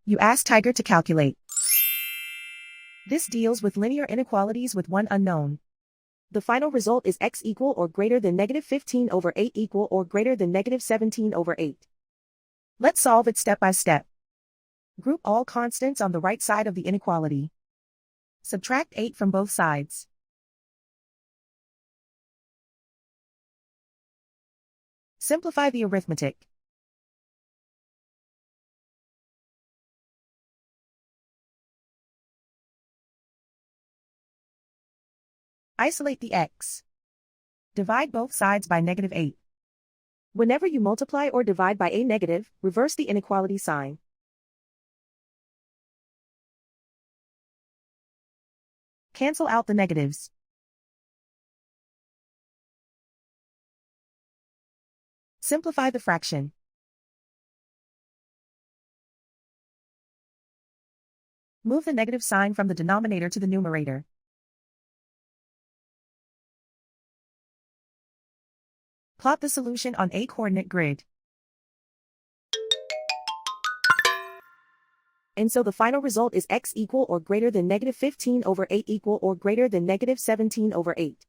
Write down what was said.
You ask Tiger to calculate. This deals with linear inequalities with one unknown. The final result is x equal or greater than -15/8 equal or greater than -17/8. Let's solve it step by step. Group all constants on the right side of the inequality. Subtract 8 from both sides. Simplify the arithmetic. Isolate the x. Divide both sides by -8. Whenever you multiply or divide by a negative, reverse the inequality sign. Cancel out the negatives. Simplify the fraction. Move the negative sign from the denominator to the numerator. Plot the solution on a coordinate grid. And so the final result is x equal or greater than -15/8 equal or greater than -17/8.